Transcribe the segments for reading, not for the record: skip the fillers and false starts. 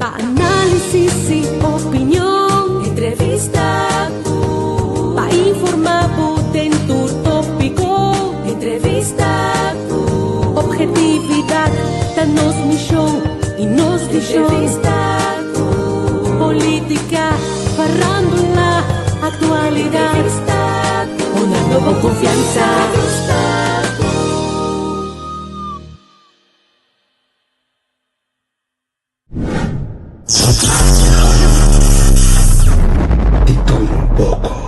Análisis y opinión, entrevista para informar dentro tópico, entrevista objetividad, danos misión y nos visión, entrevista política, farándula, actualidad, una nueva confianza. De todo un poco.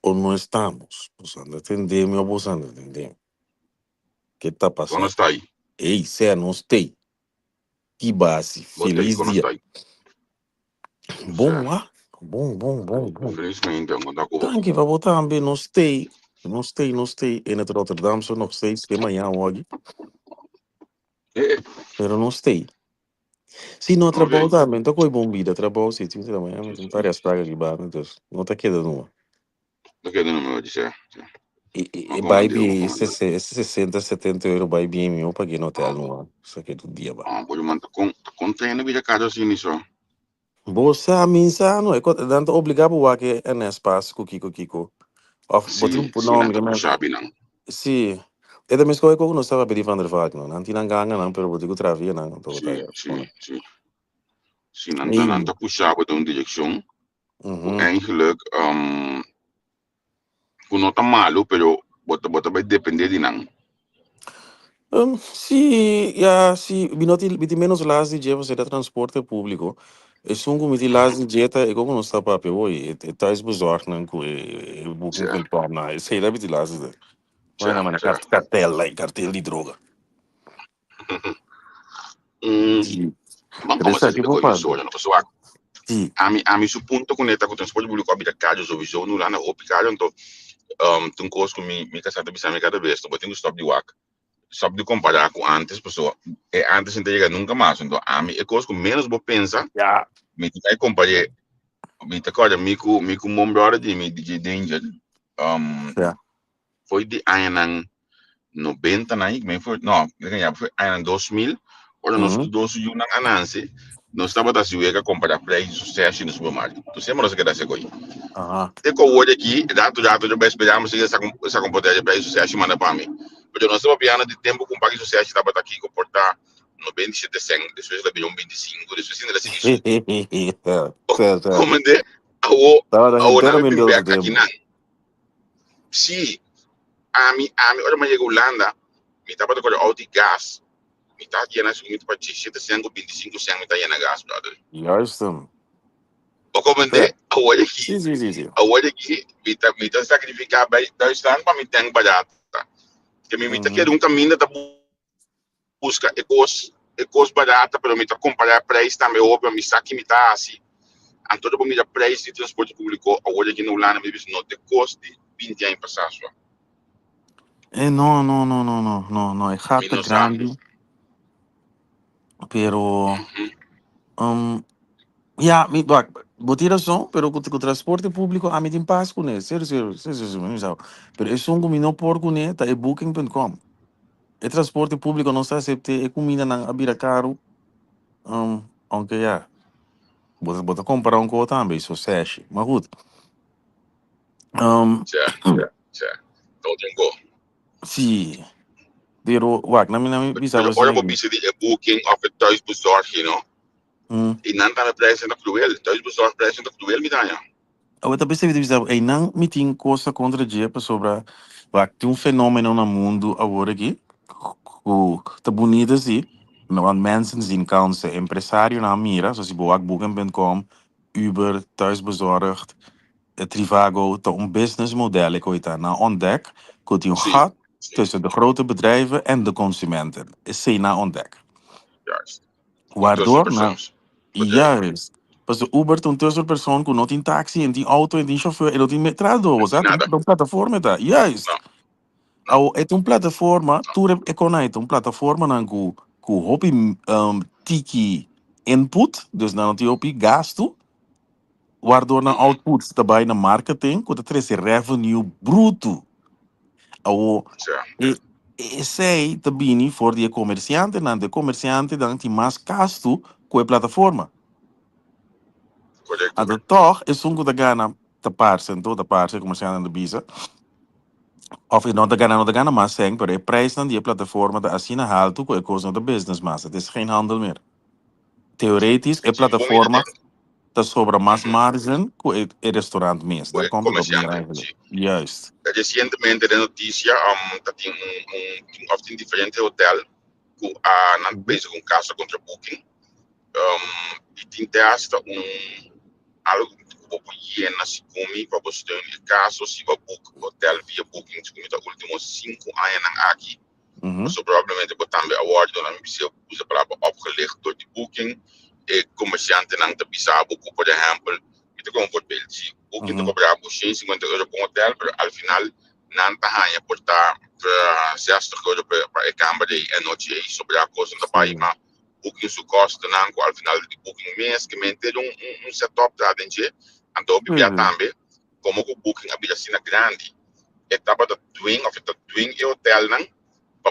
Ou não estamos? Possando atender, meu possando atender. O que está passando? Onde está aí? Ei, Sé, não sei. Que base. Botei, Feliz quando dia. está aí? Bom, ah? Bom. Felizmente, eu não estou. Dank je, vai botar bem, não sei. Não sei. E na Rotterdam, só não sei se amanhã hoje. Pero não sei. Se não trabalho também, tô com bom vida. Trabalho, se tinha da manhã, mas não estaria as pragas aqui, então não tá quedando uma. Não quero não me dizer. E vai bem 60, 70 euros, vai bem, meu, paguei no hotel, não. Isso aqui é do dia, vai. Pode mandar contendo vida casa assim nisso. Você a mim não é tanto obrigado a que é nesse espaço Kiko. Sim, não tá puxado não. Sim. É da mesma coisa que eu não estava pedindo Van der Vaart, não tinha ganho não, pero eu digo travia não, tô tá. Sim, não tá puxado de uma direção. Eigenlijk não tá malo, pero bota vai depender de não. Sim, biti menos las de você da transporte público. E sungo miti las de jeta e como não está papel, oi, tá esbozorg não com booking.com na, sei lá biti las de. Vai na mana cartel de droga. Vamos começar a coisa só, não pessoal. A mim suponto que neta com transporte público habita carros ou visão no lá na opicário, então tem coisa que me casada bisa me cada vez, então tem que stop de wak. Stop de comparar com antes, pessoa. Antes não chega nunca mais, então a mim é coisa que menos vou pensar. Me tem que comparar. Me te acorda, me com mombrora de me de danger. Foi de ano 90 na me foi, não, foi ano 2000, quando nós dois e uma ananse, nós estava da Sueca comparar preços certos no supermercado. Tu sempre nós quer essa coisa. Tem que olhar aqui, dado já esperamos se essa comportar de preços certos manda para mim. Porque nós estamos piano de tempo com pague social estava aqui comportar 97 cent, depois da bilhão 25, depois ainda assim. Como é a na biblioteca aqui não. Sim, a mim olha mais a Holanda, me estava com o auto gás, me está aqui na subida para 17 cent, 25 cent, me está aí na gás, brother. Jastum. O como é a olha aqui. Sim. A olha aqui, me está sacrificar para Deutschland para me ter barato. Que me está querendo um caminho da busca ecos barata, pero me está comparar preço também óbvio, me está aqui me está assim. Então eu me dá preço de transporte público, a olha aqui na Holanda me diz não de custo de 20 anos passar só. Não, é rata grande. Pero botar razão, pero com o transporte público a mim tem paz com ele, sério, pero é um caminho por com ele, tá é booking.com. É transporte público não está aceita, é comida na abira caro, aunque bota comprar coisa também, isso seja, mas good. Certo. Então tem go. Sim. Pero, wak, na mi bisava Ora assim. voor bieden die booking of het thuisbezorg, you know. En dan de prijs in de cruel. Thuisbezorgprijs in de cruel met ja. Eu também sei que aí não me tem coisa contra dia sobre tem fenômeno no mundo agora aqui que tá bonito assim, mas mensen zien kansen, empresário na mira, zoals je booking.com, Uber, thuisbezorgd, Trivago, tá businessmodel que ooit na ontdek, dat je Sim, gat tussen de grote bedrijven en de consumenten. Is ze na ontdek. juist. Tussen Waardoor, nou, persoons. juist. Pas de Uber tem tussen persoon que não tem táxi, não tem auto, não tem chauffeur, e não tem metrado, sabe? Nada. Tem plataforma, tá? Juist. Não, não. É uma plataforma, tu é conecta, uma plataforma não que hobby tiki input, dus não tem hobby gasto, waardoor na output também na marketing, que traz revenue bruto. Certo. E sei também for de comerciante, não de comerciante dan tem mais gasto com a plataforma. Correcto. Até toch é um da gana tapar-se, então tapar-se comerciante na bisa. Of não da gana mais sem, pero é prijs dan die plataforma da assina alto com a coisa da business mas het is geen handel meer. Theoretisch, a Sim, bom ideia. plataforma tá sobra mais margem com o restaurante mesmo. Daar komt het op neer Comerciante, eigenlijk. sim. Juist. Recentemente de notícia, dat tem of tem diferente hotel que na bezig com caso contra booking. E tem testa algo que hiena se come para você ter caso se vai book hotel via booking se come os últimos 5 anos aqui. So provavelmente botar award dan bisa usa palavra opgelegd door die booking. Comerciante não te bisabo, por exemplo, ito como por bel, se booking te cobrar por 50 euro por hotel, pero al final não te hanha por estar 60 euro para a câmara de noite e sobre a coisa da paima. Booking su costa não, al final de booking mês que manter setup da dentro, então bibia também como o booking abia sina grande. Etapa da twin of the twin e hotel não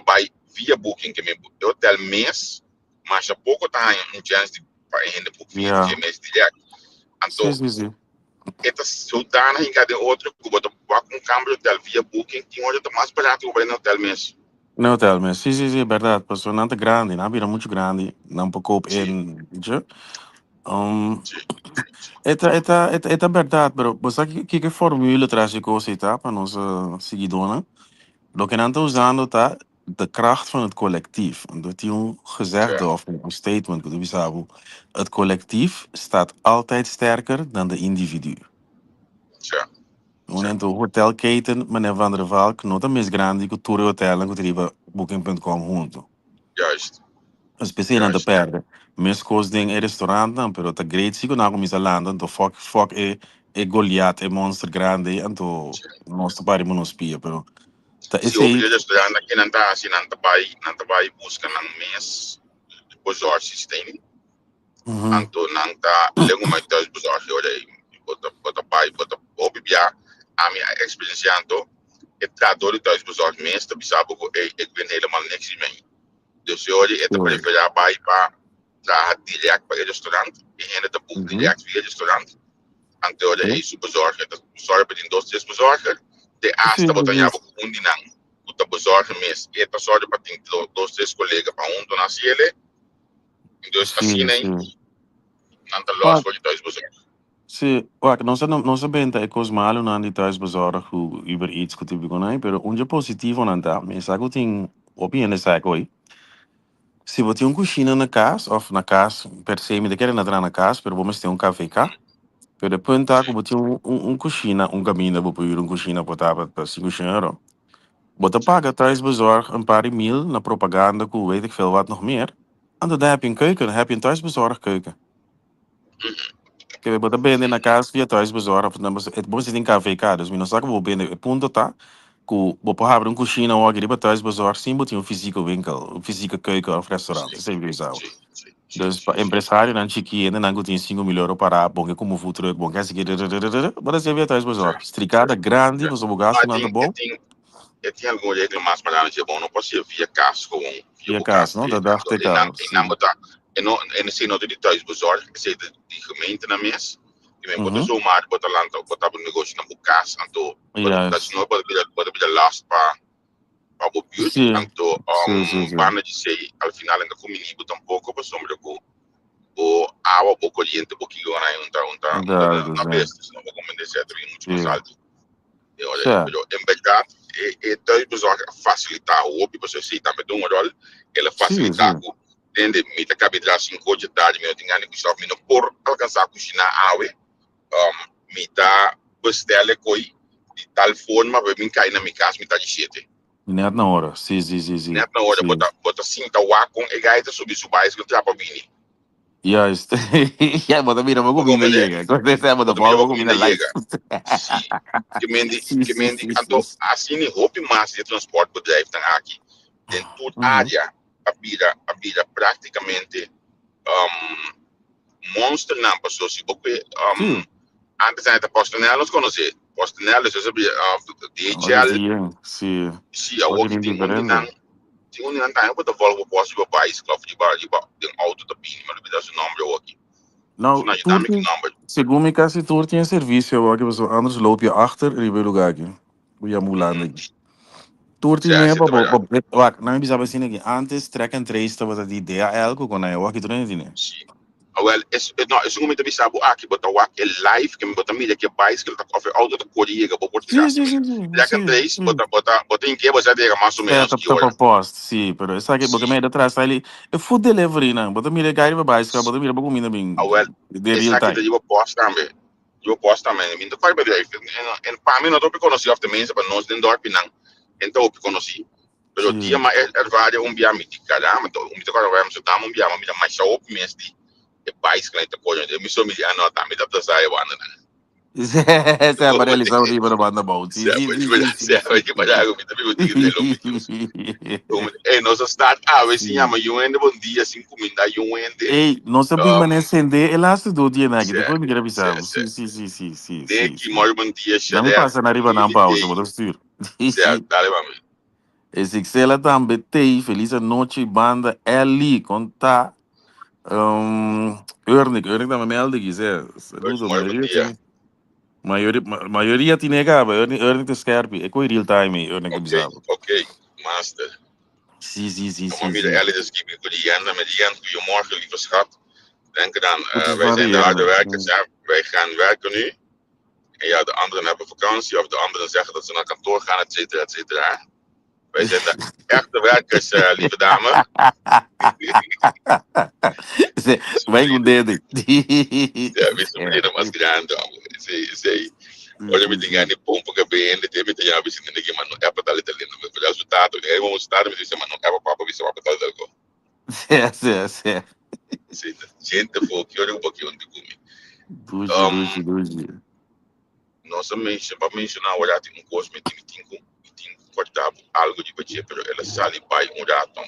bij via booking que me hotel mês, mas há pouco tá chance de para ainda book via mês direto. Então, Sim. esta sultana em cada outro que bota com câmbio hotel via booking, tem hoje tá mais barato que no hotel mês. No hotel mesmo. Sim, é verdade. Passou não é grande, não é muito grande, não para coop in, já. É verdade, bro. Você que formula traz de coisa tá para nossa seguidora. Lo que não está usando tá de kracht van het collectief. Dat hij gezegd of een statement que we hebben. Het collectief staat altijd sterker dan de individu. Een hotelketen, meneer Van der Valk, nota mais grande que o Tour Hotel en que driva Booking.com junto. Juist. Especieel aan de perde. Meest kost ding in restaurant dan, pero te great sigo na kom isa landen, to fuck Goliath, monster grande, en to nostro pari monospia, pero ta Se esse o restaurante aqui não tá assim, não tá vai busca não mês bezorg systeem. Anto não tá lengo mais thuis bezorg olha aí, bota pai, bota obibia, a minha experiência anto, het gaat door de thuisbezorgd meeste bisabu ik ben helemaal niks mee. Dus jullie het prefereren bij het direct bij het restaurant, en het boek direct via het restaurant. En door de bezorger, het bezorgen bij de industrie bezorger, de eerste wat dan hebben gevonden moet de bezorger mis. Het bezorgen bij de industrie collega van ons dan als jullie. Dus als je niet, dan de los voor je thuisbezorger. Sim, não sabem que coisa mal não de tais bezorg hoe über iets que tive com aí, pero um positivo não tá. Mas sabe tem opinião dessa coisa. Se você tem cozinha na casa, ou na casa, per se me quer entrar na casa, pero vamos ter café cá. Pero depois tá que você tem cozinha, caminho para ir cozinha para 5 euro. Você paga tais bezorg paar mil na propaganda, que weet ik veel wat nog meer. En dan heb je een keuken, dan heb je een thuisbezorgd keuken. Que we botar bem na casa via thuisbezorgd, of het moet in café cá, dus we não sabe o bem, ponto tá, que o abrir cozinha ou aquele para thuisbezorgd, sim, botar físico winkel, física keuken of restaurant, sempre isso. Dus para empresário não chique ainda não tem 5 mil euro para bom, como futuro, bom, quer seguir, mas é via thuisbezorgd, stricada grande, você gasto não tá bom. Eu tinha alguma regra mais para não ser bom, não posso ir via casa com via casa, não, dat dacht ik al. En ze nog die thuisbezorgd, ze de gemeente na mes. Je bent zomaar, botar land, botar een negocio na boekas, en to, dat is nooit wat bota bida last para o build, Sim. tanto Sim. banda de sei, al final ainda comigo tampouco para sombra com o água o corriente pouquinho na Sim. besta, senão vou comentar certo, bem muito mais alto. Sim. Pero em verdade, é pessoa facilitar o hobby, você sei também de rol, ela facilitar Sim. com dentro de mita cabidra 5 de tarde, meu tinha nem que me por alcançar a cozinhar água, mita bestelle coi de tal forma para mim cair na minha casa, mita de 7. Net na hora. Sim. Net na hora, bota cinta o com e gaita subir subais que trapa bini. Ja, just. Ja, maar dan weer een Como comida me llega. Cuando esa o de também pago a comida comida light. chega. Sim. Sim. Então, assim, roupa massa de transporte bedrijf estão aqui. Dentro toda a área, a vida praticamente monstro na pessoa. Se você, Sim. antes ainda postanelos conhecer. Postanelos, eu sabia, Olha DHL, sim, sim. se a Olha walk bem tem um diferente. time para Volvo posso ir para país, claro, de auto da Pini, mas não dá o nome aqui. Nou, Não, dá Turkije, meu nome. según mi casi Turkije servicio, waar je zo anders loop je achter en je wil ook kijken. Hoe je moet landen. Turkije Já, me você trabalha. wacht, nou bisa assim aqui. Antes track and trace was a DHL ko kona eu aqui tudo né. Sim. Well, não, isso não me deve saber aqui, mas o é live que me bota mídia que é país que ele tá oferecendo auto da Coreia, que pode tirar assim. Já que três, bota em que você tem mais ou menos Certo, que tá hora. proposto, sim, pero essa aqui, porque me atrás tá ali, é food delivery, não, bota mira gari para baixo, bota mira para comida bem, Well, de esse real aqui time. da eu posto também. Eu posto também. Então, vai para aí. Para mim, não tô conhecido of the means, para nós dentro do Arpinang. Então, eu conheci. Pero dia Sim. mais várias bia me caramba, então, me toca vai me dar bia mais só op mês de país que está correndo. Eu me sou miliano, tá me dá para sair banda. Essa é a amarelização de para banda bom. Sim. Serve que para água, também vou ter que ter objetivos. Nossa start, we zien ja, maar jongen, bom dia, 5 minutos, jongen. Ei, não sabia manescender, ela se do dia na depois me Sim. gravava. Sim. Que mora bom dia, Não me passa na riba na pausa, vou estudar. Certo, dale, vamos. Esse que ela também tem, feliz noite, banda Eli, conta. Örnek também me alde quiser. Saludo, Mora bom dia. maioria tinha acaba, örnek te scherpi, e coi real time, örnek te bizarro. Ok, master. Sim. Kom mira, Ellie, dus ik heb die Jan, met die Jan, goedemorgen, lieve schat. Denk dan, Goed is wij zijn de variëren. harde werkers, wij gaan werken nu. En ja, de anderen hebben vakantie, of de anderen zeggen dat ze naar kantoor gaan, et cetera. Wij zijn de echte werkers, lieve dame. Vai com o dedo. Ja, we zijn meneer mas grande, sei. Olha, me tinha nem pompo que bem, ele teve que já visita ninguém, mas não é para dar lindo, mas o resultado, né? Vamos estar, me disse, mas não é para ver se vai para dar algo. Sim. Gente, que olha pouquinho de comer. Duzi. Nossa, para mencionar, olha, tem coisa, me tem cortar algo de budget, pero ela sale pai rato.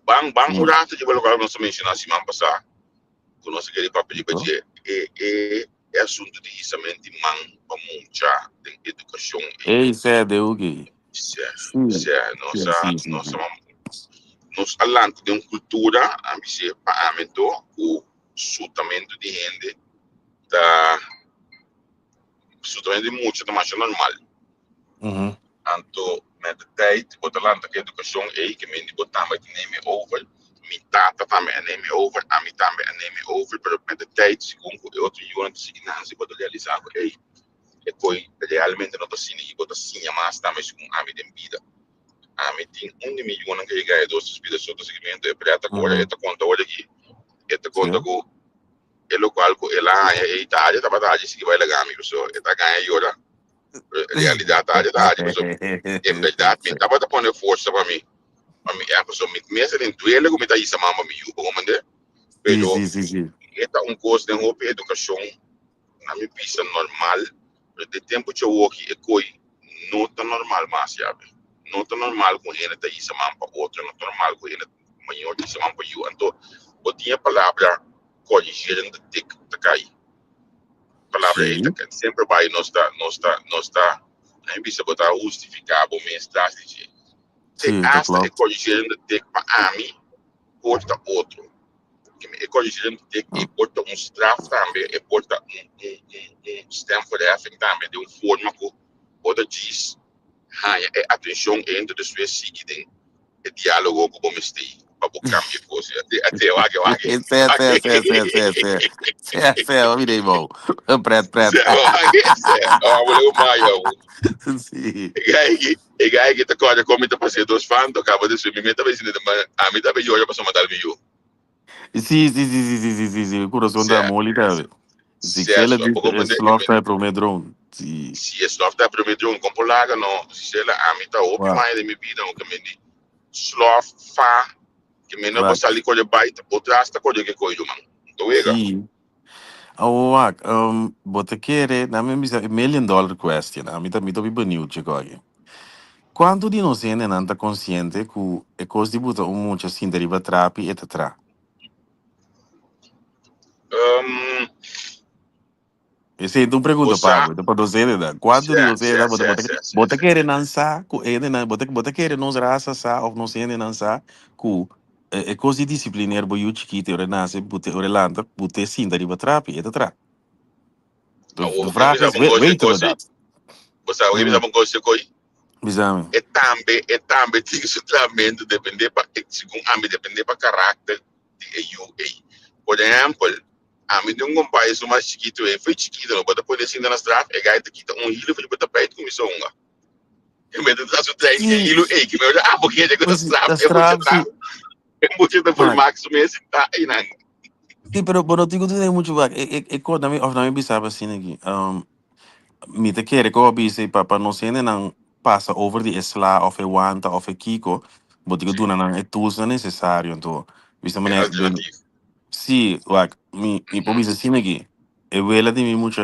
Bang, rato de lugar, não se mencionar, se man passar, com nosso querido papo de budget, é assunto de isamente man para muita educação. Isso é de o quê? Nós falamos de uma cultura, a mim pagamento, o sutamento de gente, sutamento de muito, mas é normal. Anto met de tijd wordt de landelijke educatie que men die botaan met nemen over, mitata também nemen over, a mitata nemen over, pero met de tijd segundo outro jovem se ginásio pode realizar, e coi realmente não tá sendo e bota sim mas também segundo a minha vida, a minha tem milhão que chega a dois vidas outro segmento é preta agora esta conta olha aqui, esta conta go é local co ela é Itália tá batata se vai legal amigo só esta ganha agora realidade em verdade, me estava a poner força para mim. A pessoa me começa a entender como está isso, mamãe, me ajuda, como é? Pero, Sim. é curso de roupa e educação, na minha pista normal, de tempo que eu aqui, é coi, não está normal, mas, sabe? Não está normal com ele, está isso, mamãe, para outro, não está normal com ele, maior, isso, mamãe, para eu. Então, eu tinha a palavra, corrigir, de tic, tá cai. Palavra, sempre vai, não está, a vista botar justificar o mensagem de hasta e corrigendo de para mim porta outro que me corrigendo de que porta straf também e porta stem for effect também de forma que outra diz atenção entre os dois seguidem o diálogo com o mestei para o cambio de coisa até wage Sé, mira, irmão. Pret. o maio Sim. e gai que tá coisa como tá passando dos fãs acaba de subir me tá vendo a mim tá vendo eu para somar vídeo Sim. Coração da mole, tá vendo? Se se é ela só diz, pouco é sloth tá pro medrão. Sim. se é só tá primeiro um compolaga não se ela a mim tá open Uau. mais de minha vida o que me diz sloth fa que me não Uau. passa ali coisa baita outra hasta coisa que coisa mano tô vega Sim. Wak, bota querer, na minha misa, $1 million question. A mim também tô bem bonito, chico. Quanto de nós ainda não está consciente que é coisa de botar muito assim deriva trap e etc. Essa é uma pergunta você para depois você ainda. Quanto de você ainda bota se querer lançar, que ainda não bota querer nós raça sa ou nós ainda lançar que é coisa de disciplinar boiú chiquito, ora nasce, bota ora lanta, bota assim deriva trap e etc. o De que me vraag is, sabe um gosto weten we coisa dat? você o que me sabe um gosto coisa Bizarre. é também tem que tratamento depender para segundo a mim depender para caráter de UA por exemplo a mim de país mais chiquito foi chiquito não pode pôr assim nas trap é gaita que um hilo foi botar perto com isso uma e me dá o trem que Sim, hilo porque é que das mas trap das traves, sim. é muito da full Mano, max mesmo tá aí não sim, pero eu digo tudo é muito vago. Quando eu não me bisava assim aqui. Me te quer que eu bise para não ser não passa over de esla of e wanta of e kiko, but digo tu não é tools não necessário então. Vista é mané, alternativo sim, like me pode dizer assim aqui. Eu ela de mim muito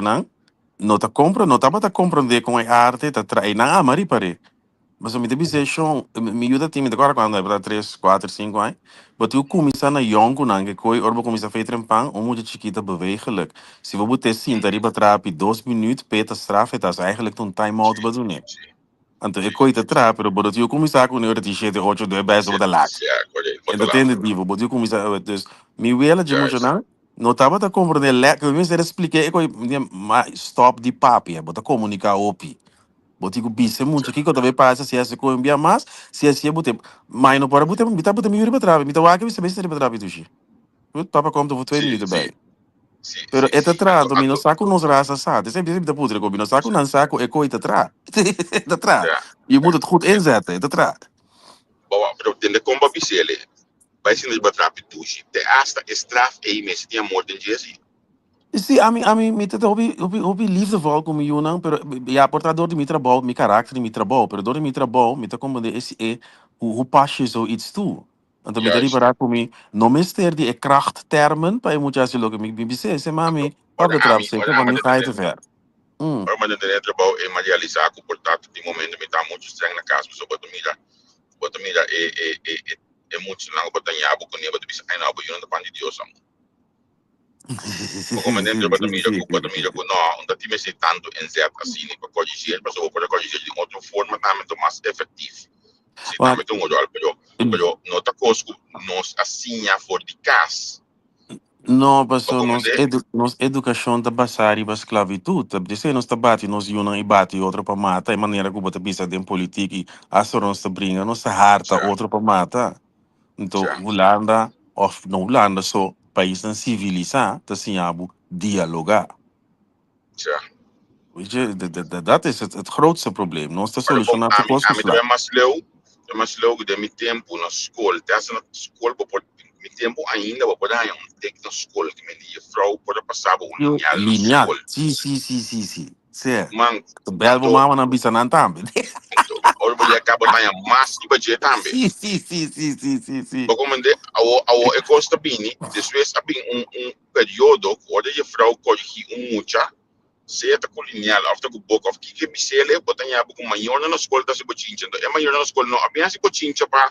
não tá compra, não tá para comprar de com a arte, tá trai na amari pare. Mas eu me deve show, me ajuda time agora quando é para 3, 4, 5 anos. Mas eu começar na young quando que coi, ou começar a fazer pão, ou muito chiquita bewegelijk. Se você botar sim, daí para trap 2 minutos, peta straf, het is eigenlijk een time out sim bedoelen. sim Então eu coi te trap, pero eu começar com o t-shirt 8 de base sim ou da lag. sim correto É muito da lá tenda divo, mas eu começar, dus, me wela de muito yes não, não estava a compreender lag, que eu me expliquei, eu coi, stop de papi, é, bota comunicar opi. Botigo bise muito aqui que eu também passa se essa coisa mais se essa é botem mas não para botem me tá botem me para trás me tá que você vai para trás tudo eu tava como tu 2 sim minutos sim bem pero é atrás do mino saco nos raça sabe sempre tá putre com mino saco não saco é coisa atrás é atrás ja e o mundo goed inzetten é atrás bawa pero tende komba bisele vai sendo de batrap tushi te hasta straf e mes tinha morte de jesi sim a mim me tá hobby liefdevol com eu não pero ja portador de mitra ball mi karakter de mitra ball pero dor de mitra ball me tá como de esse é o pasje zo iets toe. En dan moet je juist para comigo, não me ster die krachttermen, para muitas vezes logo me bibise, se mami, para trap sempre, ora para ama mim de cai te ver. ora ma de trabalho e materializar comportado de momento me tá muito estranho na casa so boto mira e muito não boto nhabo com nem boto bisa ai não boto não pande dios amo como dentro boto mira com não onda time se tanto em certo assim para corrigir para só para corrigir de outra forma também mais efetivo se Mas, também tem um olhar pero não tá cosco nós assim a for de casa não, para pessoal, como nos educação da basar e esclavitud, tá dizendo nós bate, nós unam e bate outro para matar, e maneira que bota bisa de política e a só nós brinca, nós harta já outro para matar. Então, já Holanda, of não Holanda, só país não civilizado, tá assim, dialogar. já Weet je, dat is het grootste probleem. Ons te olha bom solucionar de a mim kostenvlaag. também é mais logo de meu tempo na escola tem essa na escola por meu tempo ainda vou poder um tek na escola que me dia frau pode passar o lineal na Lineal. escola Sim. Sim. man Belbo então mama na bisa nan tambe. olha mulher acaba tendo mais de budget também Sim. Bogomende, ao e costa bini, después abin período onde a frau corrigi mucha, certa colonial, after que book of kike bisele, botanya bu maior na escola da se bochincha, é maior na escola não, abin se bochincha para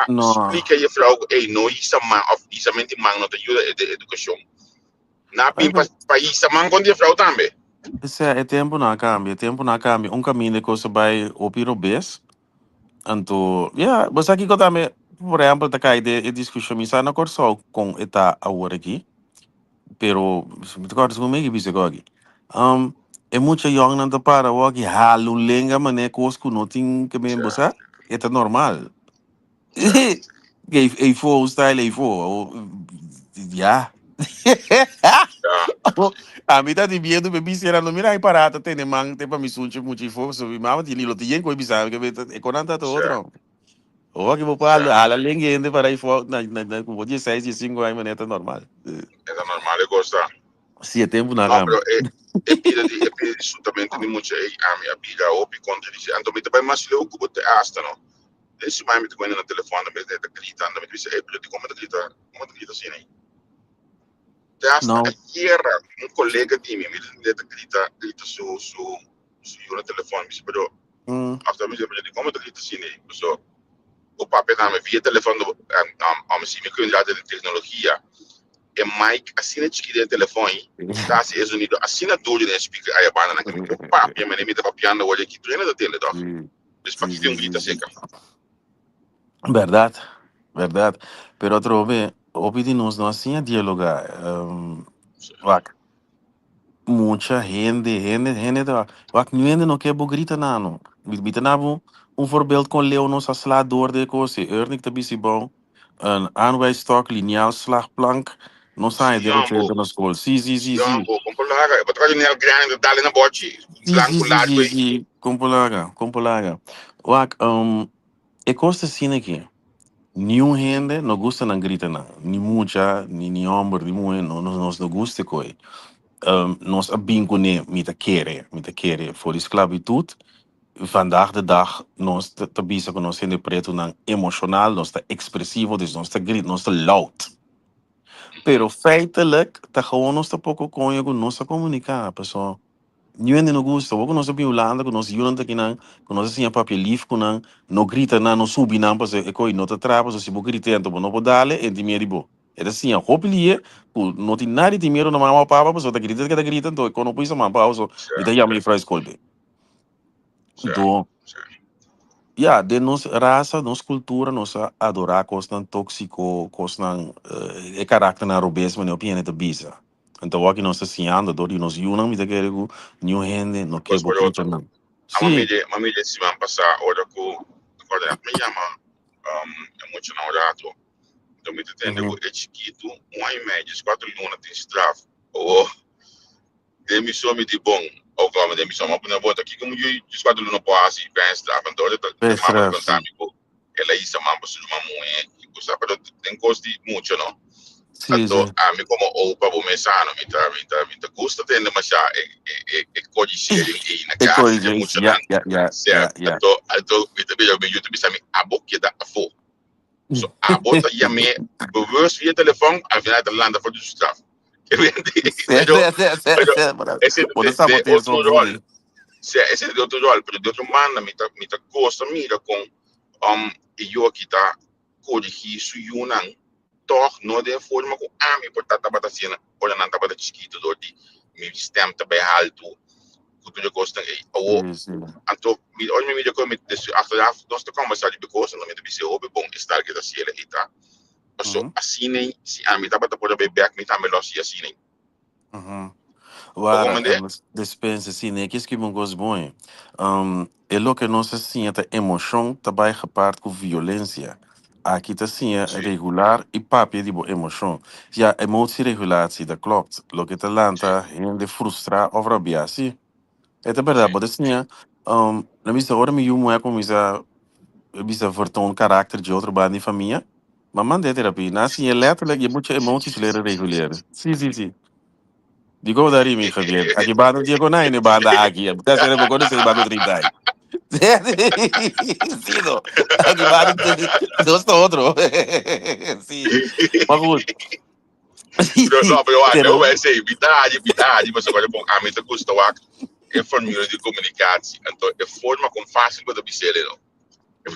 No. explicar a frau, ei, no isa man of isa menti man não te ajuda de educação. Na Ai, bem para isa man com a frau também. esse é tempo na cambia. Tempo na cambia. Caminho de coisa vai opiro bes. Anto, mas aqui que eu também, por exemplo, tá cai de discussão misa na corso com eta agora aqui. Pero, me toca como meio bisa aqui. É muito young não para o que halu lenga mané cosco não tem que bem Certo, bossa. É normal. certo. E for o style e for. Já. Yeah, A mim tá de medo, bebê, se era no mirar parada, tem de man, tem para me sunche muito for, so mama de lilo, tem coisa bizarra, que é quando tá certo, outro. O que vou falar, certo. a lenga para aí for, na como dia 6 e 5 aí, mané, tá normal. É normal eu gostar. Se é tempo na Não, cama. pero é pira de absolutamente de muito aí, a minha amiga, opi contra dice, então me também mais leu que bote asta, não. Esse mais me te no telefone, me te grita, me dice, pero de como te grita assim, né? Te asta Não. ayer colega de mim, me te grita su no telefone, me dice, pero after me dice, pero de como te grita assim, né? So, o papo na via telefone, assim, me cuidar da tecnologia. É Mike assina de telefone tá se resumido assina tudo né speaker aí a banda na que o papo e a menina tá papiando olha aqui treina da tele doch Sim, des para sim, que tem sim, grita sim. seca Verdade, verdade. Pero outro vez, opinimos não assim a dialogar. Wak, muita gente, wak, nu ainda não quer grita não. Bita na voorbeeld kon Leo sa slaador de kosi. Ernik te bisi bom. Een aanwijstok, lineaal, slagplank. No sai de wat je Siambo na school. Zie. Siambo com polaga eu tô nel grande dali na bote blanco lado aí Zie. Compolaga. Wak, e koste sine aqui. Nenhum gente não gosta não grita não. Ni mucha, ni homem, ni mulher, não gosta coi. Nós abinco ne, mita querer. Voor esclavitud, vandaag de dag, nós te bisa que nós sendo preto não emocional, nós tá expressivo, dus nós tá grita, nós tá loud. Pero feitelijk, tá gewoon nós tá pouco conhego, nós tá comunicar, pessoal. Ninguém não gosta, o que nós sabemos Holanda, que nós julgamos aqui não, que nós assim a papel livre, que não grita não subi não, porque é coi não te trava, se você grita então não pode dar, é de medo. É assim, a roupa ali, não tem nada de medo na mão papa, porque você grita que tá grita, então quando não precisa mais pausa, me dá chama para escolha. certo Então, yeah, de nossa raça, nossa cultura, nossa adorar coisas tóxico, coisas é caráter na robês, mas não opinião de bisa. Então, aqui nós assim anda, dori nós unam, me dá que new gente, não que depois por boquita outro não. a Sim. mamília se vai passar hora com agora me chama é muito na hora então me entende Uhum. o etiquito um e médio 4 lunas tem estravo ou demissão me de bom ou como demissão mas não bota aqui como eu desquadro no passe bem estravo então eu te mama Extra, contar sim. ela isso mama se uma mulher que custa pero tem custo muito não Sim, então sim. a mim como ou para o mensano me tá custa tendo mas já é codicil e na É casa coisa, de muito certo yeah. então me também eu me YouTube sabe a boca da fo so a bota ya me bewust via telefone a final da landa for do straf pero esse Pode de sabotear outro só rol tudo. se esse de outro rol pero de outro man me tá gosta mira com e eu aqui tá corrigir su yunan toch no de forma com a me portar tabata cena olha na tabata chiquito do de me stem também alto que tu gosta aí ou Sim, sim. então olha me mira como achteraf nós tocamos mas sabe because não me deve obe bom estar que da cielo e tá so Uhum. assim nem se a me tabata por bem back me tá melhor se assim nem Uhum. ou Wara, como de dispensa, sim, né? Que isso que me gosto bom. É lo que nós assim, a emoção também reparte com violência. Aqui tá assim, é sim regular e papi de boa emoção. Já emotie regulatie, dat klopt. Lo que te sim lanta, de frustra of rabia, sim. É verdade, sim mas assim, na minha hora me é como bisa vertoon karakter de outro band de família. Mas mandei terapia. Na assim, é letterlijk, je moet je emoties leren reguleren. Sim. Digo dari mi Javier. Aqui banda dia konai ne banda aqui. Tá sendo me conhece banda 30. Sim, não. Aqui banda dos outro. Sim. Mas good. não eu Pero vai ser habilidade mas agora bom a me tá custa o é forma de comunicação então é forma com fácil para dizer não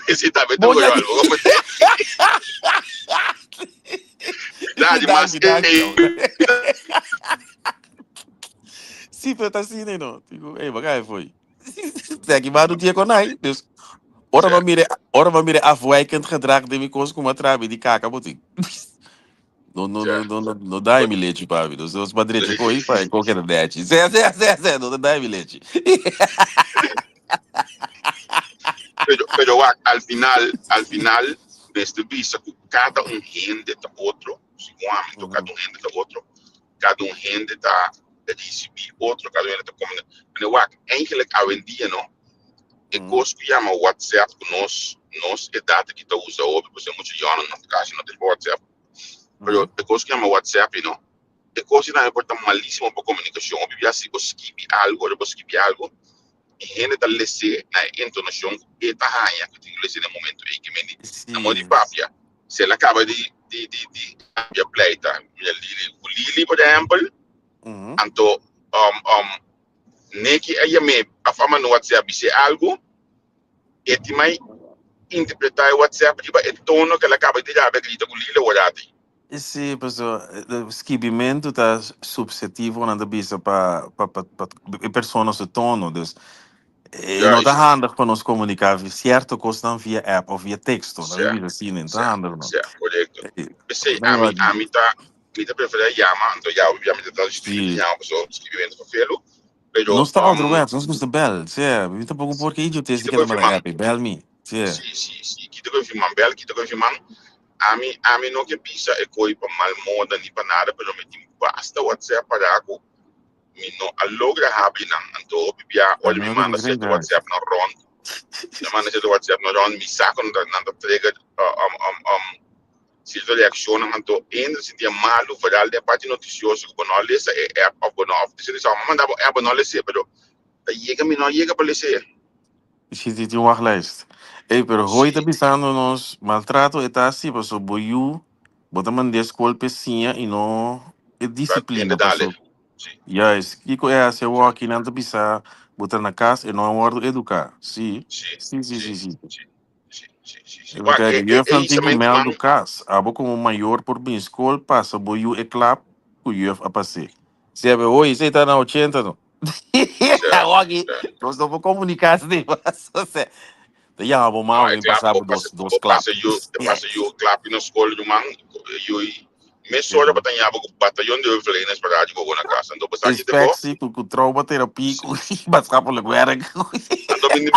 esse tá bem bom tudo já igual como de habilidade mas me dá, não. Sim, pero tá assim, né, não. Digo, ei, bagai foi. Aqui banda dia konai. Ora, maar mire afwijkend gedrag de mi koos kuma trabi di kaka botik. Não dá bilhete, papi. Os padrinhos ficam aí para qualquer net. Não dá bilhete. Pero al final, desde vista que cada gente está otro, segundo cada gente está otro, cada gente está recibir outro, cada gente está comendo. Pero eigenlijk hoje em dia, não, é coisa que chama WhatsApp, que nós é data que está usando hoje, porque muitos anos na casa não tem WhatsApp. Pero é coisa que chama WhatsApp, não, é coisa que não importa malíssimo para comunicação. Obviamente, se você escreve algo, e gente está lendo na entonação que está aí, que tem que ler no momento aí que me na mão de papia. Se ela acaba de pleita, o Lili, por exemplo, então, nem que ela me a forma no WhatsApp se algo, e te vai interpretar o WhatsApp e vai tono que ela acaba de dar, que está com o Lili ou nada. Sim, pessoal, o escrevimento está subjetivo na vista para pessoas de tono, dus e não está handig para nos comunicar certo coisa via app ou via texto, não é assim, não está handig, não. Correto. Pensei, a mim tá prefere chamar, então já obviamente está escrevendo já, pessoal, escrevendo para felo, pero não está outro web, nós gostamos de bel, sim, eu tô pouco porque eu tenho que mandar app, bel me, sim. Sim, que te confirmam bel, que te confirmam, a mim não que pisa é coi para mal moda nem para nada, pero me tem basta WhatsApp para algo, me não alogra habinan, então obvia, olha me manda se do WhatsApp no rond, me manda se do WhatsApp no rond, me saca na trigger se reaciona então ainda se dia malo viral de parte noticioso que não lê é não se só manda é não lê pero chega para ler Zit die wachtlijst. Pero hoy está pisando nos maltrato está así, pues so boyu, bota mandar escola pecinha e não é disciplina, passo. Yes, Kiko é assim, eu aqui não tá pisar, bota na casa e não aguardo educar. Sim. Porque eu fantigo mel do cas, abo como maior por bem escola, passa boyu e clap, o eu a passei. Se é oi, você tá na 80 não? Aqui, nós não vamos comunicar assim, mas você ja, vou mal em passar dos claps. Passa eu clap na escola do man, eu me sorra para ter o batalhão de Evelyn para dar na casa. Então passar aqui depois. Com trauma terapia, passar por lugar. Então mini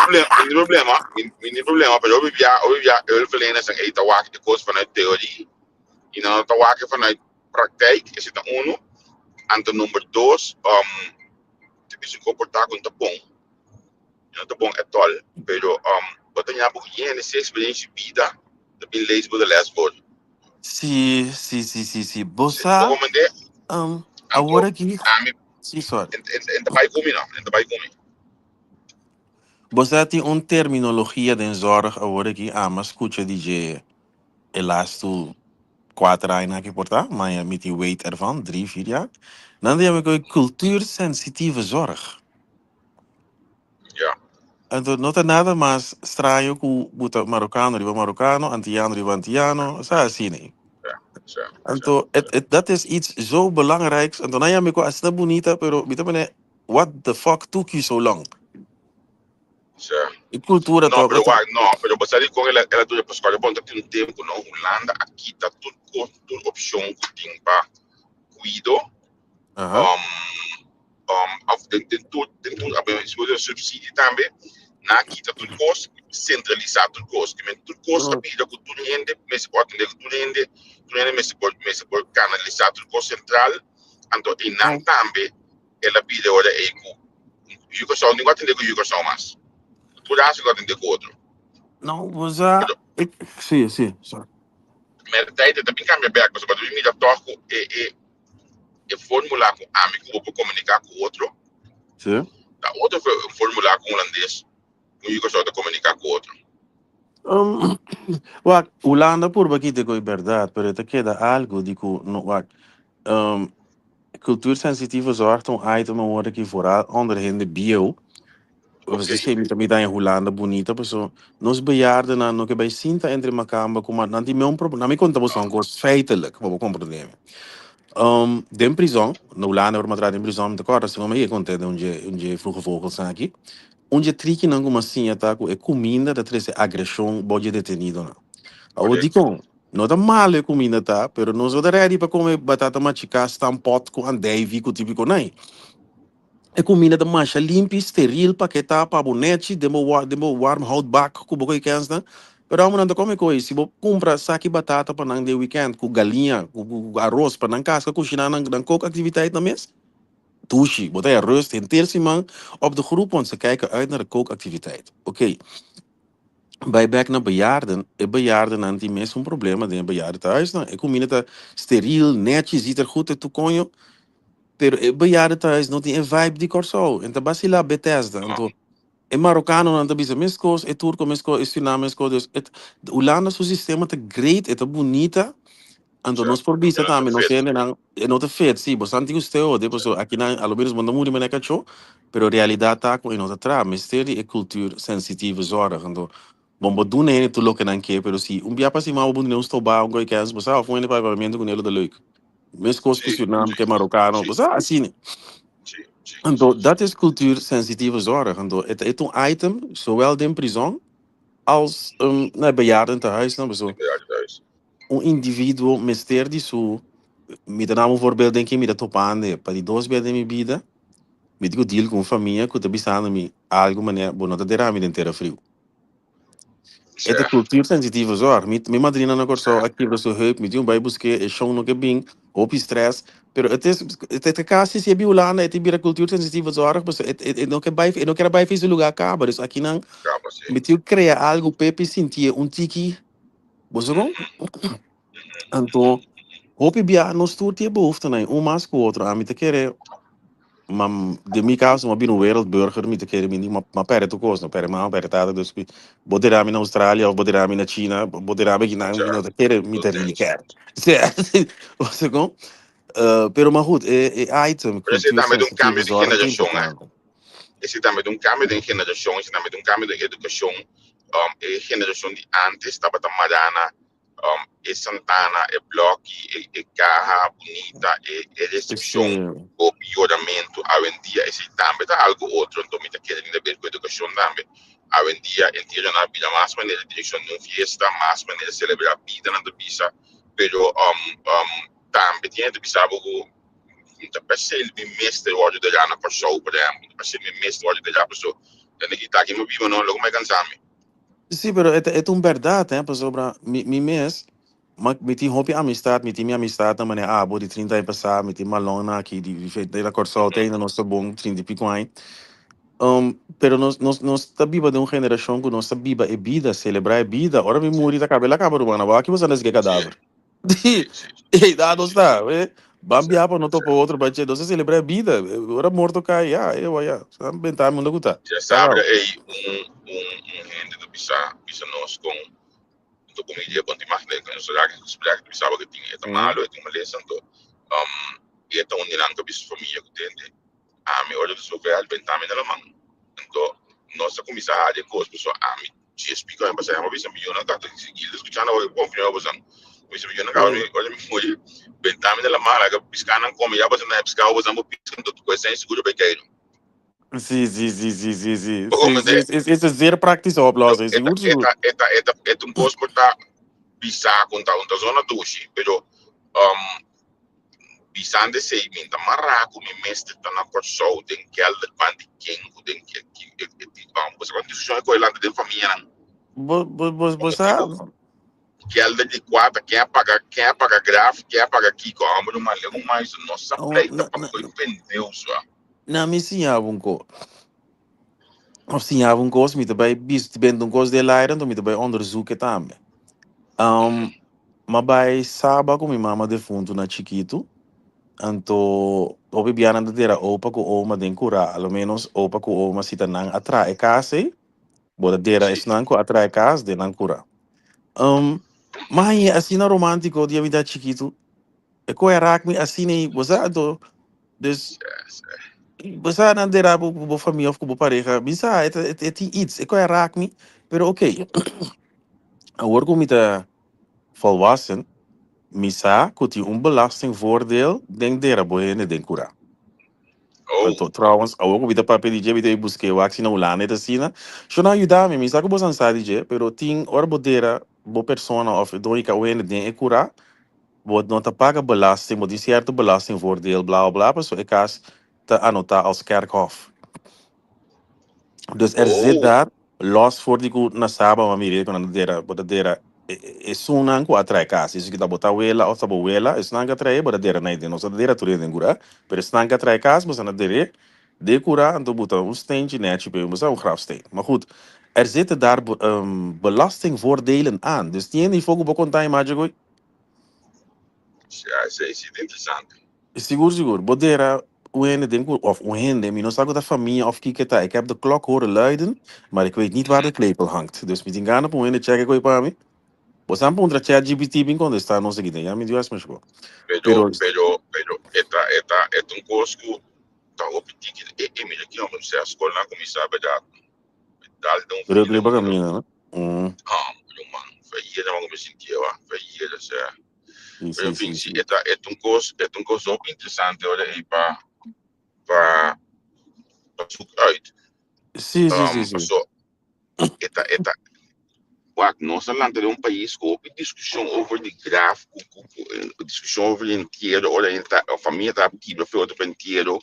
problema, pero eu vivia Evelyn nessa aí tá aqui de coisa para teoria e não tá aqui para prática, esse tá então número 2, se comportar com tá bom. Não tá bom é tol, pero botar a pouco essa experiência de vida de bem lesbo de lesbo. Sim. Bossa. Agora aqui. Sim, só. Ainda vai comigo. Bossa tem terminologia de zorg agora aqui, mas escuta DJ elasto 4 anos aqui por tá, mas met die weight ervan 3-4 jaar. Dan heb ik cultuursensitieve zorg. Ja. Então, não tem nada mais estranho que o marocano riba marocano, antiano riba antiano, sabe assim, né? Então, dat is iets zo belangrijks. Então, nou ja, me als het bonita, pero me what the fuck took you so long? E cultura não, pero você ali com ela do pessoal bom tem tempo não Holanda aqui tá tudo opção que tem para cuido tem tudo a subsídio também na aqui tá tudo costo centralizado tudo costo que tudo costo pida que tudo rende mas pode entender que tudo rende mas pode canalizar tudo costo central então e não também ela pide ora é que eu só não entender que eu só mais por acho que tem outro. Não, você. Sim. Mas daí também cambia bem, porque quando me dá toque e formular com amigo para comunicar com outro. Sim. Da outro formular com holandês, com eu só de comunicar com outro. Holanda por aqui te coi verdade, pero te queda algo digo no cultuursensitieve zorg om item hoor ik vooral onder de bio. Você sempre também está em Holanda bonita, pessoal. Nós bejaarden na no que bij Sinta entre Macamba, como não tem nenhum problema. Não me conta você um gosto feitelijk, vou compreender. De prisão, na Holanda wordt matrado em prisão, de acordo, assim como eu contei onde vroege vogels aqui, onde trique não como assim ataco é comida da treze agressão pode detenido não. Eu digo, Não tá mal a comida, tá? Pero não sou ready para comer batata machica, stampot com andeivi, com típico, não. É comida da mancha limpa, esteril, paquetar, para bonete, demo warm houtbak, com boca e cansa. Pero amo não come coisa. Se você compra saque batata para não de weekend, com galinha, com arroz, para não casca, cozinhar, não coca atividade na mesa. Douche, botar arroz, tenteer se man, op de groep, want ze kijken uit naar de kookactiviteit. Oké. Bij back naar bejaarden, bejaarden aan die mensen een probleem met een bejaarden thuis. Nou, ik kom in het steriel, netjes, ziet er goed uit, toekonjo. Pero bejaarden thuis, nog die een vibe die corso. En de basila Bethesda. En to, en Marokkanen aan de bisa miskos, en Turco misko, en Suriname misko. Dus het, de Hollande systeem het great, het bonita. En to nos por bisa também, não sei, não, não te fet, sim, você antigo esteu, depois aqui na, ao menos manda muito mais cacho, pero realidade tá com nós atrás, mistério e cultura sensitiva zora, então, bom, do nem tu louco não quer, pero se dia para cima o bundo não estou bom, goi que as você foi ele para pagamento com ele da leuk, mesmo coisa que Suriname, que é marocano, você assim, então, dat is cultuur sensitieve zorg, então, het is een item, zowel in prisão, als na bejaarden thuis, nou, zo, indivíduo mistério disso. Me dá um voorbeeld, denk ik, me dat topande. Para die dois beden mi vida, me digo deal com família, que tá bisando me algo maneira, bom, não tá derrame inteira frio. É da cultura sensitiva, zor. Me madrina na corso aqui para sua heup, me digo vai buscar, é chão no que bem, ou stress, pero é caso se é biolana, é tipo a cultura sensitiva, zor, mas é não que vai, não quer vai fazer lugar acaba, mas aqui não, me digo criar algo pepe sentir tiki, você com? Então, hoop bia nos toer die behoefte aan, mais que o outro, a mim te querer. Maar de mijn caso, maar ben een wereldburger, met de keren niet, maar per het kost, per het ada, dus boderami in Australië of boderami in China, boderami in de keren met de reliquer. Você com? Pero maar goed, item, cultuur, sensitieve zorg, é importante. Esse também de cambio de geração, esse também de cambio de educação, geração de antes estava da Mariana, Santana, Bloque, Caja, Bonita, recepção, o pioramento, hoje em dia, esse também é algo outro, então me querendo ver com educação também. Hoje em dia, entendo na vida mais maneira de direção de uma festa, mais maneira de celebrar a vida na bisa, pero também tinha de bisa algo inte per se il meeste voglio degli anni per show per exemplo, per se il meeste voglio degli anni so e che sta che mi vivono lo come cansami. Sí, pero é um verdade, né, pessoal, mi mes, mas me tem hobby amistad, me tem minha amistad na maneira, bodi 30 anos passar, me tem malona aqui de feito da corso tem no nosso bom 30 e pico aí. Pero nós tá viva de uma geração que nós tá viva é vida, celebrar é vida. Ora me morri da cabela acaba rumana, vai que você não é cadáver. E dá não está, bambia para não topo outro bache, não se celebra a vida. Ora morto cai, eu já, sabe, tá mundo guta. Já sabe aí gente do bisa nós com do comedia com mais né, que nós já explicar que bisava que tinha tá malo, tinha uma lesão do e então unindo com bis família que tem a me olha do seu velho bentar na mão. Então nossa comissária de coisas pessoal a me te explica em passar uma vez a milhão tá seguindo escutando o confirmar você Bisa milhão na cara olha me foi bentar na mão que piscando como já você na piscar você não piscando tudo coisa sem seguro bequeiro. Sim. Isso é zero prática oplossing. É um coisa que tá bisa conta uma zona doce, pero bisande sei minta marraco me mestre tá na corso tem que alda quanti quem tem que você quando discussão com ele de família Você que alda de quatro quem apaga graf quem apaga aqui com a mão mais legal mais nossa pleita para foi pendeu só na missão bunko of sinha bunko me também bis bent um coisa de leiden então me também onderzoeken também mas by sábado com minha mama defunto na Chiquito. Então, o biana de ter opa com oma den cura, ao menos opa com oma se tanang atrai casa, boda dera esnan com atrai casa de nan cura. Mas assim na romântico dia vida Chiquito, é co era que assim você do des você não dera bo família com bo pareja, bisa é iets, é co era que pero ok. Agora como tá volwassen Misa, kuti belastingvoordeel, denk dera bohene den cura. Então, trouwens, ook wieder papel DJ vida busquei o axi na ulane da sina. Shona ayuda me misa ko bosan sa DJ, pero ting or bodera boa persona of doi ka wene den e cura, wordt não te paga belasting, moet die certo belastingvoordeel, bla bla bla, zo ik als te annota als kerkhof. Dus er zit daar, los voor die goed na saba, maar meer kan dat dera is zo'n ko atrai kas. Is kita bota wela of tabo wela, is nanga trai, but dera na ideno, so dera ture den gura, pero is nanga trai kas, mas na dere de cura, en to bota een steentje netje bij, maar een grafsteen. Maar goed, er zitten daar belastingvoordelen aan. Dus die ene die fogo bokontai majo. Ja, isso é interessante. Seguro. Bodera, Oehende, denk ik, of Oehende, mi non sa da familie of kiketa. Ik heb de klok horen luiden, maar ik weet niet waar de klepel hangt. Dus met die gaan op Oehende checken koi pa mi. Pues aan pondra chat GPT bin quando está no seguinte, ya me dio as mesmo. Pero é um cosco, tá o petit e mira que homem se a escola na comissão da dal de Pero filho klepa de caminha, né? meu mano, foi ia não me sentia, foi ia já sei. Pero enfim, Sim. é um cos ook interessante olha aí para zoeken uit. Sim. Passou, eta Wat Nederland é país com discussão over de gráfico, discussão over inteiro, ou a família está aqui, para outro inteiro,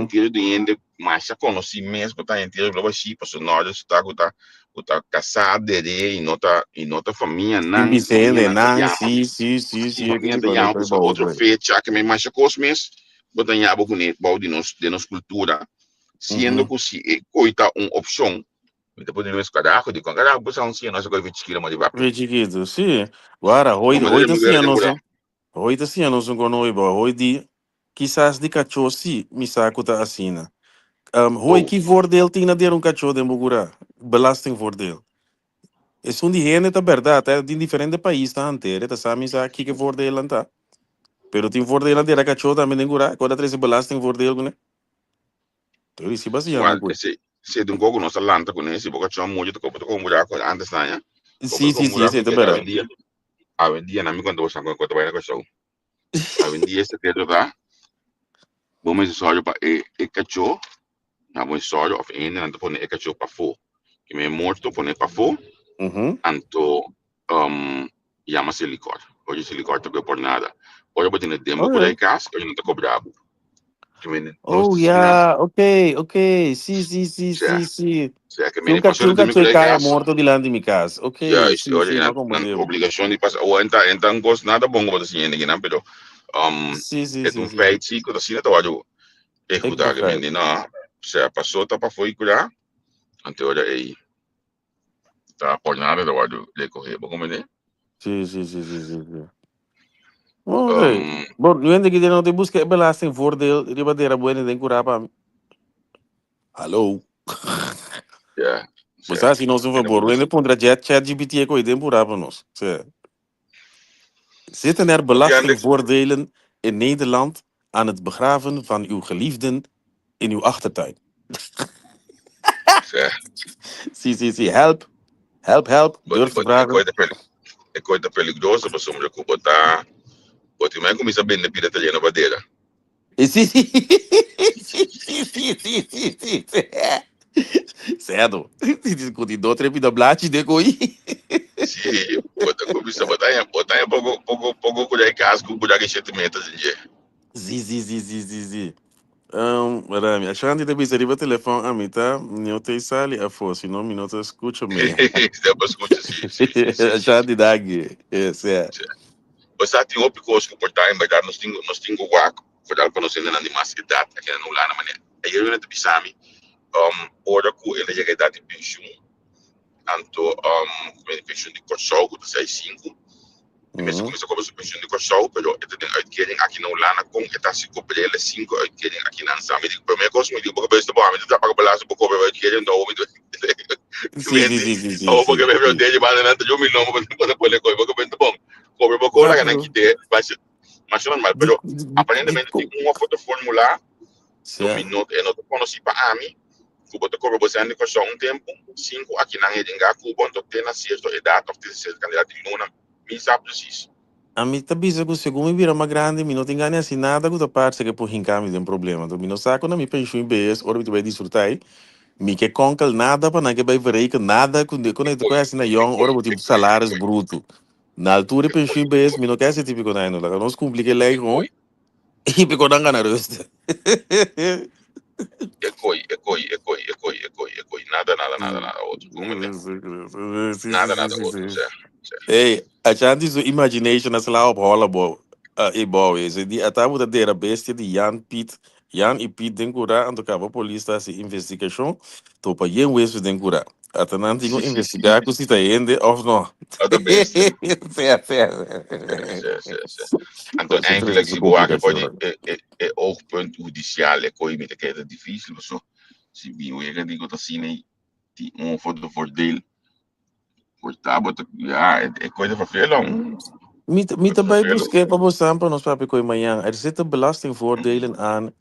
inteiro de ainda, mas já conheci mesmo, tá inteiro, blá blá, passou nós está casado, e nota família, não, Vicente, não, família sim, eu família entendi da qual é Yama, o passou outro bom. fecha, que me mais coisa mesmo, botar em abo com bom de nos cultura, sendo que se coita opção. Depois de nós caraco, de caraco, você não sei, nós agora 20 km de vapo. Vediquito, sim. Agora, Como hoje dele assim, mulher eu de não mulher. sou. Hoje assim, eu não sou com nós, hoje, quizás de cachorro, sim, me saco tá assim, né? Hoi que voordeel tinha de um cachorro de Bogura. Belastingvoordeel. Is die hene tá verdade, até de diferente país tá antere, tá sabe aqui que voordeel aan tá. Pero tem voordeel aan de cachorro também de Bogura, quando traz belastingvoordeel, né? Então isso Igual, baseado, se de um pouco nossa lanta com esse, porque tinha muito de copo com mulher antes da né. Sim, Com mulher isso é com que verdade. a vendia na minha quando você quando vai na show. A vendia esse que tá. Vamos só para e cachorro, na bom só of ainda não pôr e cachorro para fora. Que me morto pôr para fora. Anto chama-se licor. Hoje esse licor tá por nada. Hoje eu vou ter tempo por aí casa, hoje não tá cobrado. Oh, yeah, ok. Sim. Se que Se me passou um de cachorro por aí caia casa. morto de lá de minha casa. Ya, Ok, sim, olha, mas como na devo. obrigação de passar, ou então gosto nada bom para assim, ninguém não, pero Sim. é feito sim, quando assim, então olha, é É cuidar que perfeito. menina, se passou tá para foi cuidar, então olha aí, tá por nada, então olha, le correr, bom como é, Sim. Ok. Bom, eu ainda que não te busca belastingvoordeel, ribadeira boa, nem curar para mim. Alô? ja, Mas assim, nós vamos por, ainda pondra chat GPT é coisa temporária para nós. Zitten er belastingvoordelen in Nederland aan het begraven van uw geliefden in uw achtertuin? Sim. Help. Durf te vragen. é coisa perigosa, para somos que botar, botar mais como isso bem na pira italiana badeira. Sim. Certo. Discutindo trepido blate de coi. Sim, botar em pouco colher casco, colher que 7 metros de dia. Sim. Rami, achando de bisa riba telefone a mim, tá? Eu te sali a fosse, senão me não te escuta meia. Depois escuta, sim. Achando de dag, é. Você tem outro coisa que portar em verdade nós temos o guaco, por dar conhecendo na mais idade, aqui não lá na maneira. Aí eu não te pisami, ora que ele chega a idade de pension, anto pension de corção, que sai 5. E mesmo começa com a pension de corção, pero ele tem uitkering aqui não lá na com eta se cobrir ele 5 uitkering aqui na Zambia. A primeira coisa me digo, porque bem bom, me dá para balanço por cobrir uitkering, não me Sim. ou porque me protege mais nada, eu me não para poder coisa, porque bem bom. Cobre por cola que aqui tem, mas normal, pero aparentemente tem uma foto formular no minuto, eu não conheci para mim, que botou cobre você anda com só tempo, 5 aqui na rede que o bom tem na certa idade, ou tem certa candidato de luna, me sabe preciso. A mim tá bisa que o segundo vira uma grande, me não tem ganho assim nada, que parte que por rincar me tem problema. Então, me não saco na minha pensão em BS, ora me vai desfrutar aí. Me que concal nada para que vai verreiken nada quando eu te conhece na young ora tipo salários bruto. Na altura pensei bem, me não quer esse tipo de coisa não. Nós complica lei com Ekoi, e pico não ganha rosto. ekoi. Nada outro. Como é? Nada, outro. Certo. Hey, a chance is imagination as la op holla bo. E bo is die atabu da dera bestie die Jan e Piet den cura ando cabo polícia se investigação to pa yen wees den cura. Atanan tingo investigar ku sita ende of no. Other best, yeah. Certo. Então, eigenlijk, Concentrate se você pode, complicação. oogpunt judicial, é coisa que é difícil, so. Se bem, o que digo assim, né, die voor de voordeel, voor tabot, ja, é coisa para ver, não. Mita bij busquei para você para nós papi coi manhã. Er zitten belastingvoordelen aan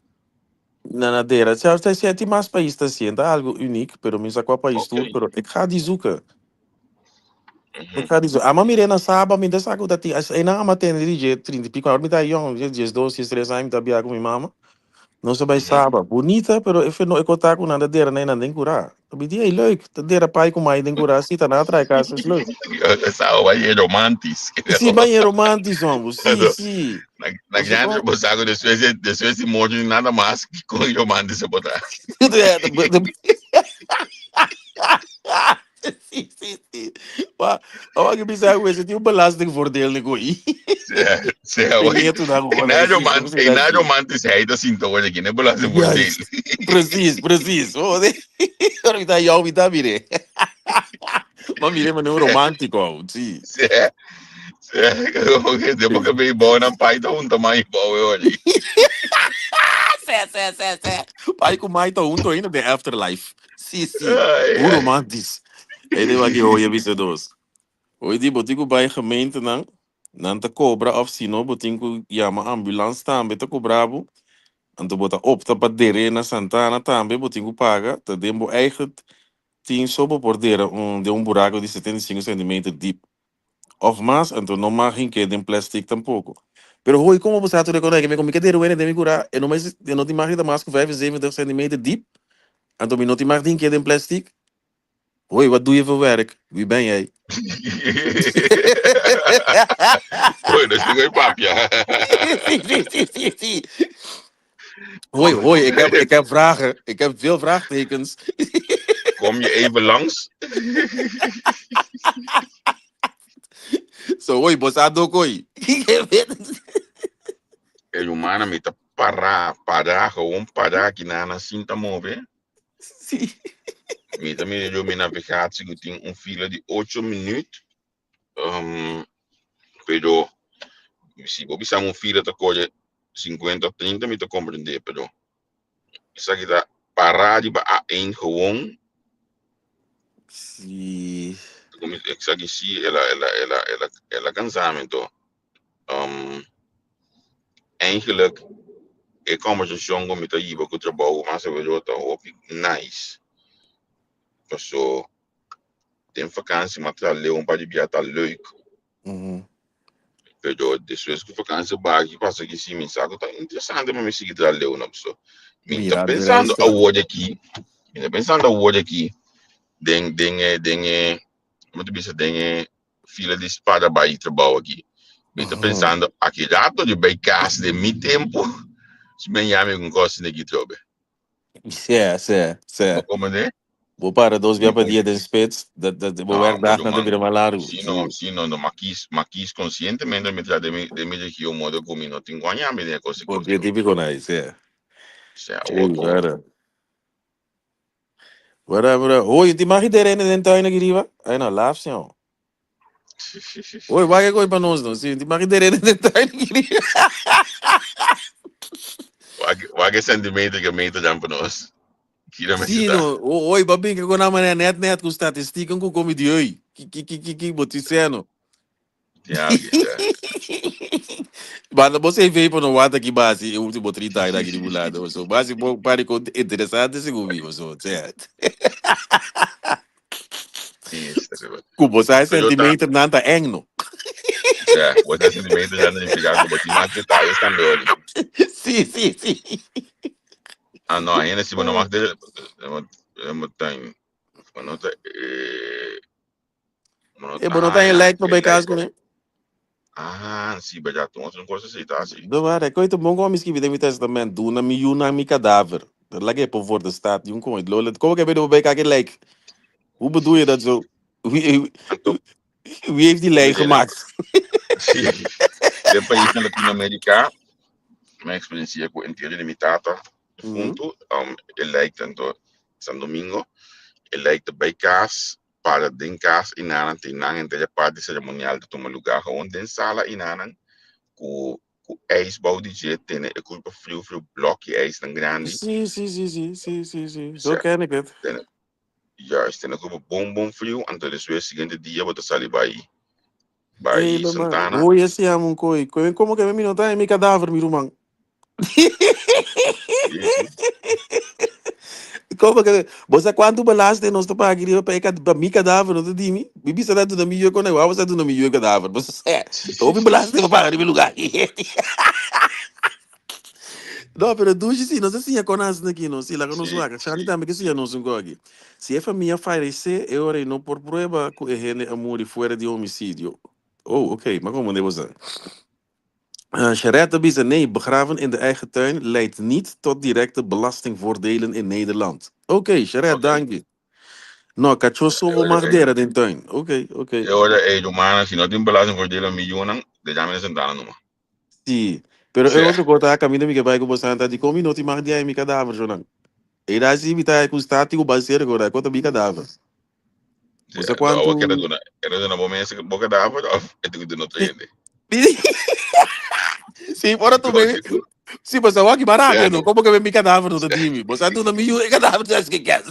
na dera. Se het mais país está sendo algo uniek, pero minsa qua país tudo, pero ik ga die zoeken. Ik ga die zoeken. Ama mirena saba, mi desa ko dati as ena ama ten dirige 30 pico, mi tá young, just 2, 3 anos tá bia com mi mama. Não se vai saba. Bonita, pero if no ik otaku na dera na den cura. Bi die leuk. De dera pai com mai den cura, sita na atrás casa, is leuk. Essa hora aí é romântico. Sim, bem é romântico, homem. Sim. Na grande, você sabe, depois de morte, nada mais que com romântico se botar. Sim. Maar wat ik bizar is, het is een belastingvoordeel niet goed. Na romantischheid, dat zien toch geen belastingvoordeel. Precies. Ora mi dá jou, mi dá mire. Maar mire, maar não romântico, sim. Depois que veio bom na pai, tá tamanho bom, ali. Pai com mai tá ainda de afterlife. Sim. Hoe romantisch. Hey, dit wat je hoor, je wist het dus. Hoor die botiku bij gemeente nan te cobra of sino botiku yama ambulance tambe te cobrabo. En te bota op te padere na Santana tambe botiku paga te dembo eigen 10 sobo por de un buraco de 75 centimeter diep. Of más, en tu no más que de plastic tampoco. Pero hoy, como você tu reconhece que me que der de me cura, e não te imagina mais que 75 centimeter diep. En tu não te imagina que de plastic. Hoi, wat doe je voor werk? Wie ben jij? Hoi, dat is niet een papje. Hoi, ik heb vragen. Ik heb veel vraagtekens. Kom je even langs? Zo, hoi, bosado koi. El humano met de gewoon kinana sinta move. Sim. Minha navigatie que tem fila de 8 minutos. Pero se você está fila de 50 30 me compreender, pero isso aqui dá parar de A1 gewoon. Sim. Isso aqui sim, ela cansamento. Eigenlijk ik conversação com muita iba com o trabalho, mas eu vejo nice. Zo, tem vakantie, maar het is een paar jaar leuk. Pero depois que vakantie bagi, passa aqui sim, me sabe, tá interessante, mas me sigue tra leão não só. Me tá pensando a word aqui, muito bem, fila de espada vai trabalho aqui. Me tá pensando aqui rato de bem casa de mi tempo, se me chama com coisa aqui trobe. Sim. Como né? Vou para 2 dias para dia de spits, vou werkdag naar de Biramalar. Sim, não, mas quis conscientemente me tra de me que o modo como não tem ganhar me de coisa. Porque típico nice, é. Whatever. Oi, die mag iedereen in de tuin geriva? Ai não, laaf senhor. Oi, vai que para nós não, sim, die mag iedereen in de tuin geriva. Waar que sentimento que me dan para nós. Sim, oi, babinho, que eu não mané net com estatística com como de oi. Que boticeno. Mas você veio para no ato aqui base, o último 30 anos aqui do lado, so base para com interessante segundo, so certo. Com você sentimento nada engno. Você sentimento já não ficar com botinho mais detalhes também. Sim. Ah, não, ainda se não mais tem. Manota, But não tem like para like. becar com ele. Sim, mas já estou não gosto de aceitar assim. Não é, coito bom como escrevi de meu testamento, do na mi cadáver. Lá que é por fora do estado, um coito. Como que é para becar aquele like? Hoe bedoel je dat zo? Wie heeft die lijn gemaakt? De país na Latinoamérica, minha experiência com inteiro limitada, junto, ele like tanto San Domingo, ele like de bekas para dinkas inanan tinang entre parte cerimonial de tomar lugar onde em sala inanan com ijsbouw die zit in een groep frio blokje ijs dan grande. Sim. Zo ken ik het. Juist, in een groep bom frio en dan is weer seguinte dia wat sali bij Santana. Hoor je zie aan koi. Como que me minota em mi cadáver, mi rumang. Como que você quando balaste nós tá para aqui para mi cadáver, não te dimi. Bibi será tu na mi eu quando eu você tu na mi eu cadáver. Você é. Tô me balaste para aqui lugar. Não, pero tu sim, não sei se é conhece aqui, não sei lá que não sou aqui. Chani também que se não sou aqui. Se é família falece, eu orei não por prova que é gente amor e fora de homicídio. Oh, oké, maar kom maar even. Charette biezen nee, begraven in de eigen tuin leidt niet tot directe belastingvoordelen in Nederland. Oké, Charette, dank je. No, cachoso vou madeira in tuin. Oké. Ora, humana, se não tem belastingvoordelen miljoenen, de jamin Santana numa. Sim, pero eu outro coisa a caminho que vai com você anta de como não te madeira em mi cadáver, Jonan. E daí se está com estático baseiro agora, conta mi cadáver. Você quanto? Era dona bomesa boca da água, é do que não tem. Sim, fora tu bem. Sim, você vai que barato, não? Como que vem mi cadáver no time? Você tu não me o cadáver já que quer.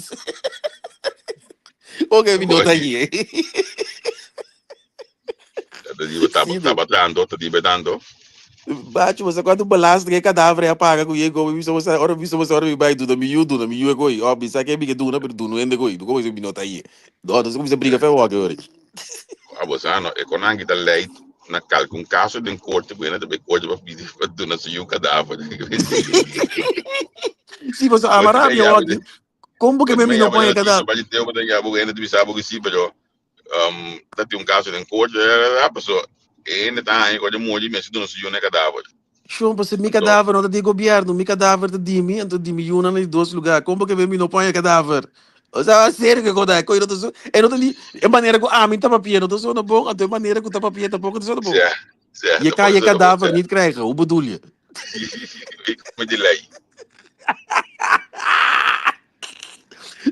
O que me nota aí? Tá batendo. Bate, você quando balança que cadáver apaga com ele, você ora me vai do me é coi. Ó, bisa que me que do na per do no ende coi. Como você me nota aí? Não como você briga feio agora. Abosano, é quando a gente lei na calca caso de corte, buena de corte para pedir para do na seu cadáver. Sim, você amarra meu aqui. Como que me não põe cadáver? Mas eu vou ter que abogar de bisabo que sim, pero tá tem caso de corte, a pessoa ainda tá aí quando morre, mas do na seu cadáver. Show, você me cadáver não de governo, me cadáver de dimi, então dimi uma nos dois lugares. Como que me não põe cadáver? O sea, sério que quando é coisa do é não ali, é maneira que a mim tá papia, não tô só no bom, até maneira que tá papia tá pouco só no bom. Certo. E cai cadáver niet krijgen, o bedoel Met die lei.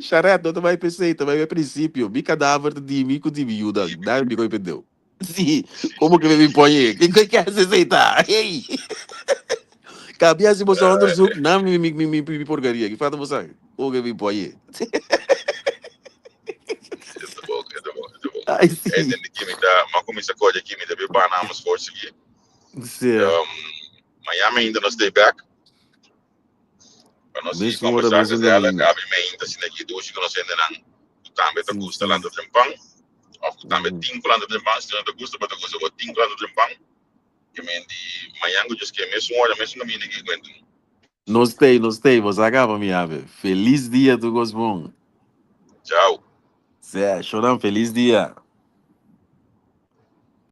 Charette, não vai pensar, também é princípio. Mi cadáver de dimi com dimi, daí me perdeu. Sim, como que me põe? Quem quer se aceitar? Ei! Cabia se você anda zoom, não me porcaria. Que fala você? O que me põe? É bom. Ai, sim. É dentro de mim da, mas como isso coisa aqui me deve parar mais forte aqui. Miami ainda não stay back. Para nós ir conversar com ela, cabe ainda se aqui do hoje que nós ainda não. Também tá custa lá do tempão. Ou também tinha lá do tempão, se não tá custa, mas tá custa o tinha lá do tempão. Que me di Miami just que mesmo hora mesmo não me ninguém aguenta. Não sei, você acaba me ave. Feliz dia do Gosbon. Tchau. Zé, chorão, feliz dia.